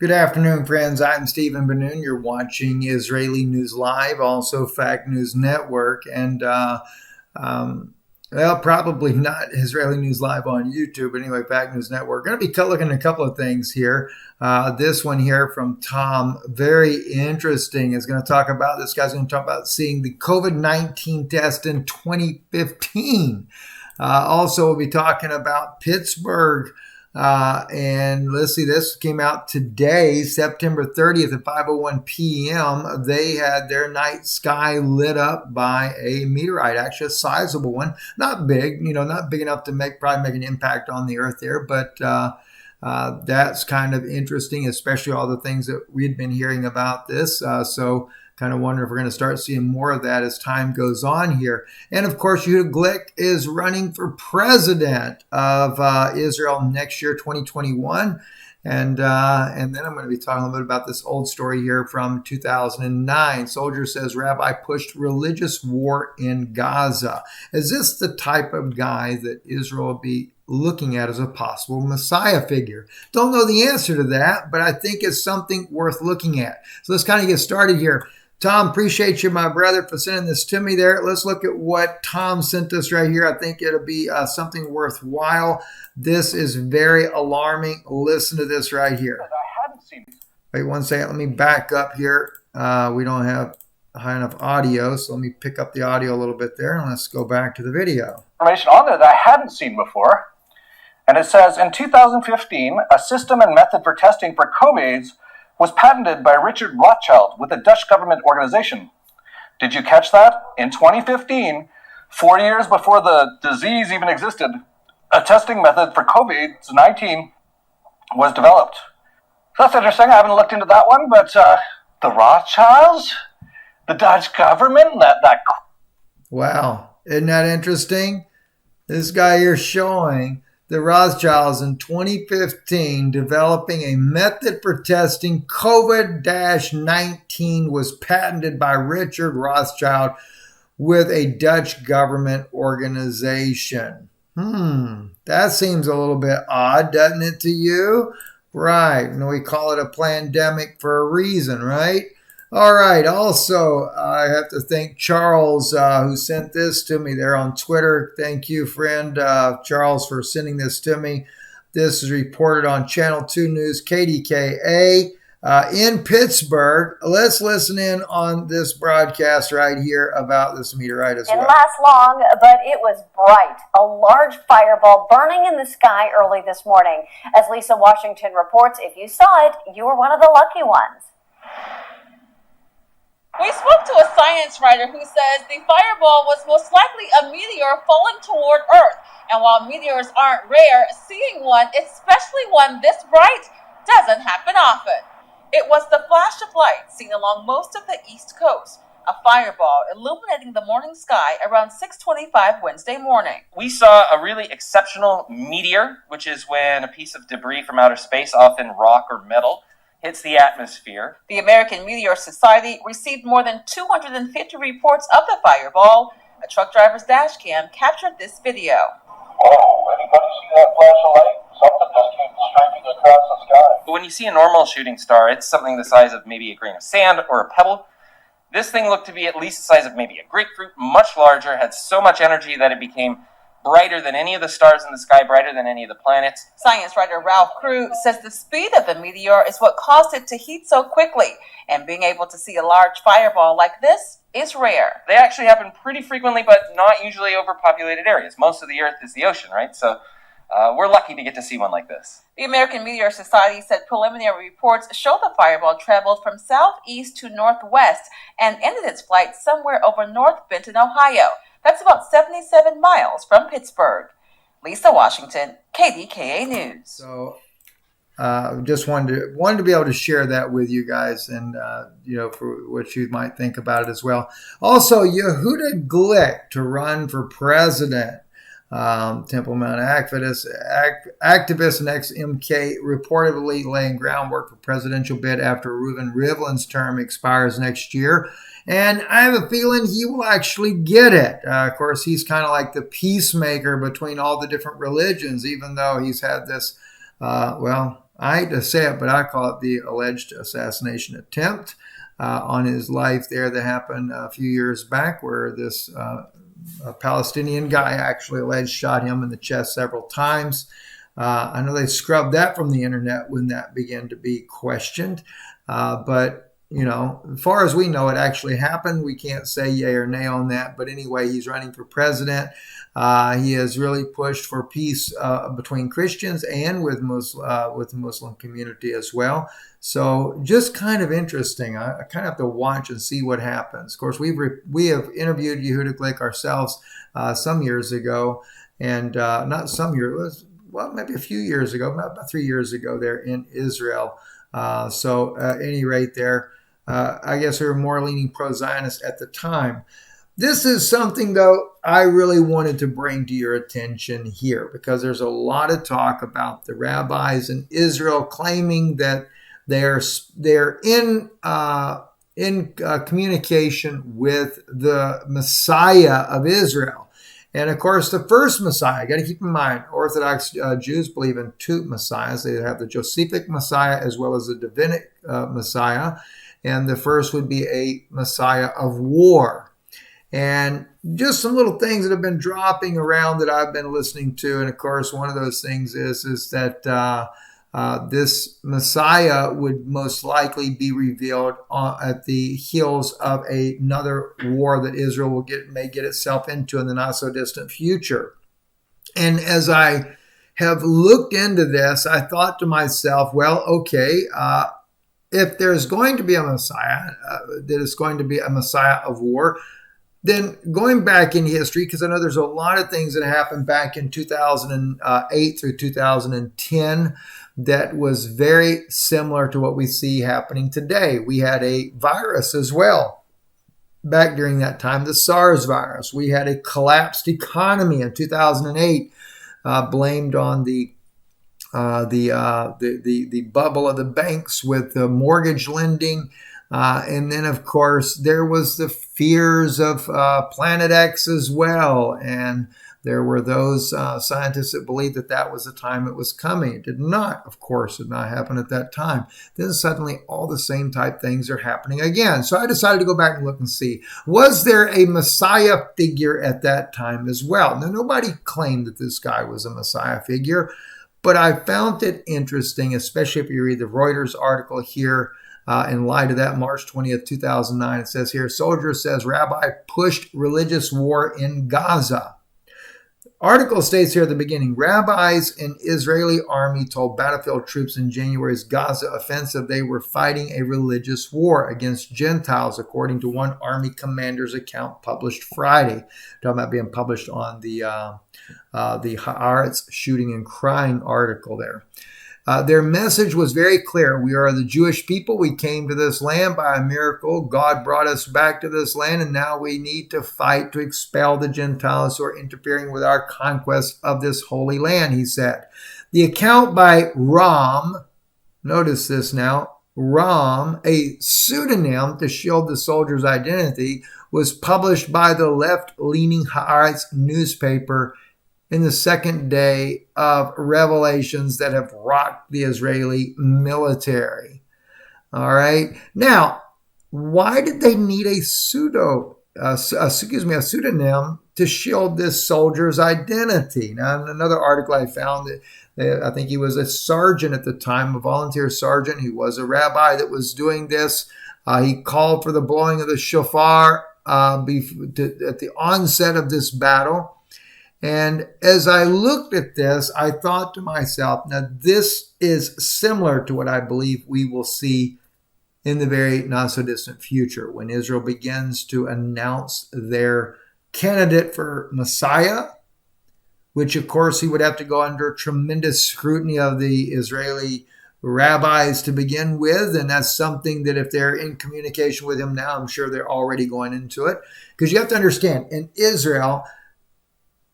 Good afternoon, friends. I'm Stephen Benoon. You're watching Israeli News Live, also Fact News Network, and probably not Israeli News Live on YouTube, but anyway, Fact News Network. Going to be looking at a couple of things here. This one here from Tom, very interesting, is going to talk about, this guy's going to talk about seeing the COVID-19 test in 2015. Also, we'll be talking about Pittsburg. And let's see, this came out today, September 30th at 5:01 p.m. They had their night sky lit up by a meteorite, actually a sizable one. Not big, not big enough to probably make an impact on the Earth there, but that's kind of interesting, especially all the things that we'd been hearing about this. So kind of wonder if we're going to start seeing more of that as time goes on here. And of course, Rothch-ld is running for president of Israel next year, 2021. And then I'm going to be talking a little bit about this old story here from 2009. Soldier says rabbi pushed religious war in Gaza. Is this the type of guy that Israel will be looking at as a possible Messiah figure? Don't know the answer to that, but I think it's something worth looking at. So let's kind of get started here. Tom, appreciate you, my brother, for sending this to me there. Let's look at what Tom sent us right here. I think it'll be something worthwhile. This is very alarming. Listen to this right here. I hadn't seen. Wait one second. Let me back up here. We don't have high enough audio, so let me pick up the audio a little bit there, and let's go back to the video. Information on there that I hadn't seen before. And it says, in 2015, a system and method for testing for COVID was patented by Richard Rothch-ld with a Dutch government organization. Did you catch that? In 2015, 4 years before the disease even existed, a testing method for COVID-19 was developed. So that's interesting. I haven't looked into that one, but the Rothschilds, the Dutch government, that. Wow. Isn't that interesting? This guy here showing the Rothschilds in 2015 developing a method for testing COVID-19 was patented by Richard Rothschild with a Dutch government organization. That seems a little bit odd, doesn't it, to you? Right. We call it a pandemic for a reason, right? All right. Also, I have to thank Charles, who sent this to me there on Twitter. Thank you, friend Charles, for sending this to me. This is reported on Channel 2 News, KDKA, in Pittsburgh. Let's listen in on this broadcast right here about this meteorite as well. It didn't last long, but it was bright. A large fireball burning in the sky early this morning. As Lisa Washington reports, if you saw it, you were one of the lucky ones. We spoke to a science writer who says the fireball was most likely a meteor falling toward Earth. And while meteors aren't rare, seeing one, especially one this bright, doesn't happen often. It was the flash of light seen along most of the East Coast, a fireball illuminating the morning sky around 6:25 Wednesday morning. We saw a really exceptional meteor, which is when a piece of debris from outer space, often rock or metal, hits the atmosphere. The American Meteor Society received more than 250 reports of the fireball. A truck driver's dash cam captured this video. Oh, anybody see that flash of light? Something just came streaming across the sky. But when you see a normal shooting star, it's something the size of maybe a grain of sand or a pebble. This thing looked to be at least the size of maybe a grapefruit, much larger, had so much energy that it became brighter than any of the stars in the sky, brighter than any of the planets. Science writer Ralph Crew says the speed of the meteor is what caused it to heat so quickly, and being able to see a large fireball like this is rare. They actually happen pretty frequently, but not usually over populated areas. Most of the Earth is the ocean, right? So we're lucky to get to see one like this. The American Meteor Society said preliminary reports show the fireball traveled from southeast to northwest and ended its flight somewhere over North Benton, Ohio. That's about 77 miles from Pittsburgh. Lisa Washington, KDKA News. So just wanted to be able to share that with you guys, and for what you might think about it as well. Also, Rothch-ld to run for president. Temple Mount activist and ex-MK reportedly laying groundwork for presidential bid after Reuven Rivlin's term expires next year. And I have a feeling he will actually get it. Of course, he's kind of like the peacemaker between all the different religions, even though he's had this, I hate to say it, but I call it the alleged assassination attempt on his life there that happened a few years back, where this Palestinian guy actually alleged shot him in the chest several times. I know they scrubbed that from the internet when that began to be questioned. But, as far as we know, it actually happened. We can't say yay or nay on that. But anyway, he's running for president. He has really pushed for peace between Christians and with the Muslim community as well. So just kind of interesting. I kind of have to watch and see what happens. Of course, we have interviewed Yehuda Glick ourselves some years ago, and not some years, maybe a few years ago, about 3 years ago there in Israel. So at any rate there, I guess we were more leaning pro-Zionist at the time. This is something, though, I really wanted to bring to your attention here, because there's a lot of talk about the rabbis in Israel claiming that they're in communication with the Messiah of Israel. And of course, the first Messiah, got to keep in mind, Orthodox Jews believe in two Messiahs. They have the Josephic Messiah as well as the Davidic Messiah. And the first would be a Messiah of war. And just some little things that have been dropping around that I've been listening to. And of course, one of those things is that this Messiah would most likely be revealed at the heels of another war that Israel may get itself into in the not so distant future. And as I have looked into this, I thought to myself, well, okay, if there's going to be a Messiah, that is going to be a Messiah of war, then going back in history, because I know there's a lot of things that happened back in 2008 through 2010 that was very similar to what we see happening today. We had a virus as well back during that time, the SARS virus. We had a collapsed economy in 2008, blamed on the bubble of the banks with the mortgage lending. And then, of course, there was the fears of Planet X as well. And there were those scientists that believed that was the time it was coming. It did not, of course, did not happen at that time. Then suddenly all the same type things are happening again. So I decided to go back and look and see, was there a Messiah figure at that time as well? Now, nobody claimed that this guy was a Messiah figure, but I found it interesting, especially if you read the Reuters article here. In light of that, March 20th, 2009, it says here, soldier says rabbi pushed religious war in Gaza. Article states here at the beginning, rabbis and Israeli army told battlefield troops in January's Gaza offensive they were fighting a religious war against Gentiles, according to one army commander's account published Friday. Talking about being published on the Haaretz Shooting and Crying article there. Their message was very clear. We are the Jewish people. We came to this land by a miracle. God brought us back to this land, and now we need to fight to expel the Gentiles who are interfering with our conquest of this holy land, he said. The account by Ram, notice this now, Ram, a pseudonym to shield the soldier's identity, was published by the left-leaning Haaretz newspaper in the second day of revelations that have rocked the Israeli military. All right. Now, why did they need a pseudonym to shield this soldier's identity? Now, in another article I found that I think he was a sergeant at the time, a volunteer sergeant. He was a rabbi that was doing this. He called for the blowing of the shofar at the onset of this battle. And as I looked at this, I thought to myself, now this is similar to what I believe we will see in the very not so distant future when Israel begins to announce their candidate for Messiah, which of course he would have to go under tremendous scrutiny of the Israeli rabbis to begin with. And that's something that if they're in communication with him now, I'm sure they're already going into it. Because you have to understand, in Israel,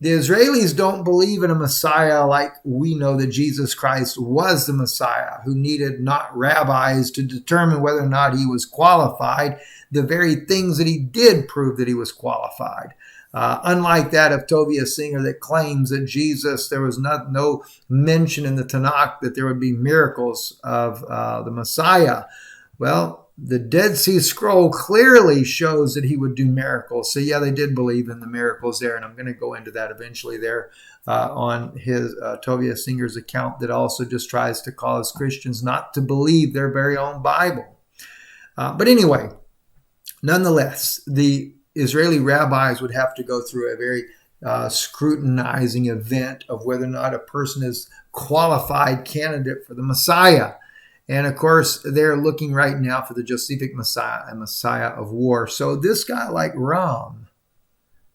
the Israelis don't believe in a Messiah like we know that Jesus Christ was the Messiah, who needed not rabbis to determine whether or not he was qualified. The very things that he did prove that he was qualified. Unlike that of Tovia Singer that claims that Jesus, there was no mention in the Tanakh that there would be miracles of the Messiah. Well, the Dead Sea Scroll clearly shows that he would do miracles. So yeah, they did believe in the miracles there, and I'm going to go into that eventually there on his Tovia Singer's account that also just tries to cause Christians not to believe their very own Bible. But anyway, nonetheless, the Israeli rabbis would have to go through a very scrutinizing event of whether or not a person is qualified candidate for the Messiah. And of course, they're looking right now for the Josephic Messiah, a Messiah of war. So this guy like Ram,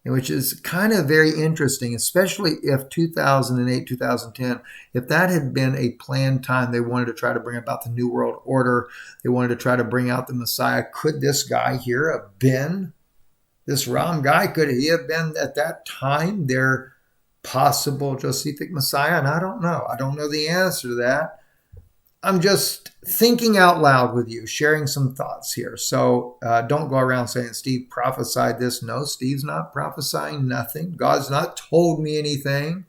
which is kind of very interesting, especially if 2008, 2010, if that had been a planned time, they wanted to try to bring about the New World Order, they wanted to try to bring out the Messiah. Could this guy here have been, this Ram guy, could he have been at that time their possible Josephic Messiah? And I don't know. I don't know the answer to that. I'm just thinking out loud with you, sharing some thoughts here. So don't go around saying, Steve prophesied this. No, Steve's not prophesying nothing. God's not told me anything.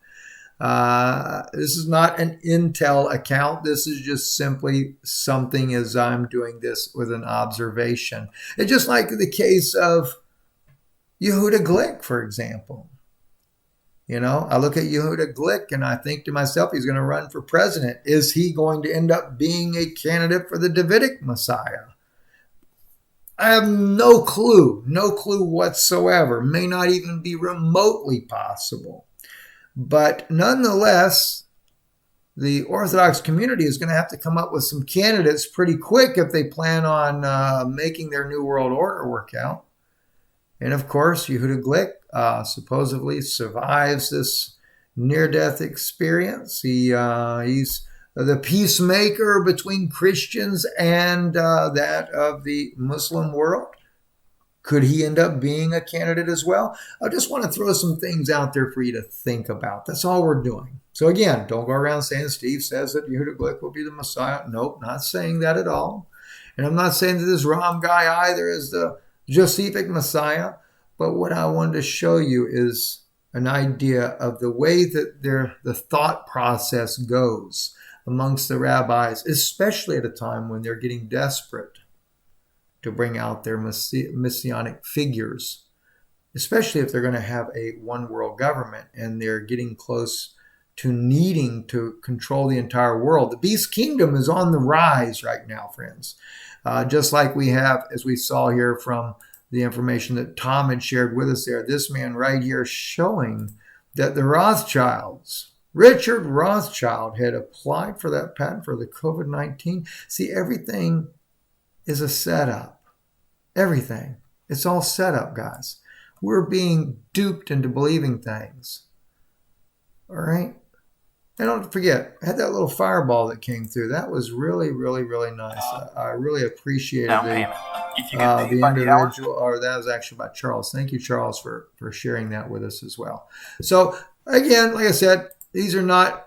This is not an intel account. This is just simply something as I'm doing this with an observation. It's just like the case of Yehuda Glick, for example. You know, I look at Yehuda Glick and I think to myself, he's going to run for president. Is he going to end up being a candidate for the Davidic Messiah? I have no clue whatsoever. May not even be remotely possible. But nonetheless, the Orthodox community is going to have to come up with some candidates pretty quick if they plan on making their New World Order work out. And of course, Yehuda Glick supposedly survives this near-death experience. He's the peacemaker between Christians and that of the Muslim world. Could he end up being a candidate as well? I just want to throw some things out there for you to think about. That's all we're doing. So again, don't go around saying Steve says that Yehuda Glick will be the Messiah. Nope, not saying that at all. And I'm not saying that this Ram guy either is the Josephic Messiah, but what I wanted to show you is an idea of the way that the thought process goes amongst the rabbis, especially at a time when they're getting desperate to bring out their messianic figures, especially if they're going to have a one world government and they're getting close to needing to control the entire world. The beast kingdom is on the rise right now, friends. Just like we have, as we saw here from the information that Tom had shared with us there, this man right here showing that the Rothschilds, Richard Rothschild, had applied for that patent for the COVID-19. See, everything is a setup. Everything. It's all set up, guys. We're being duped into believing things. All right? And don't forget, I had that little fireball that came through. That was really, really, really nice. I really appreciated the individual, or that was actually by Charles. Thank you, Charles, for sharing that with us as well. So again, like I said, these are not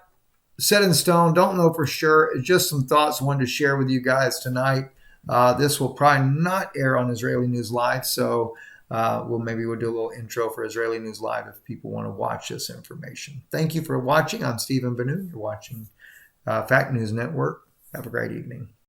set in stone. Don't know for sure. It's just some thoughts I wanted to share with you guys tonight. This will probably not air on Israeli News Live, so we'll do a little intro for Israeli News Live if people want to watch this information. Thank you for watching. I'm Stephen Benu. You're watching Fact News Network. Have a great evening.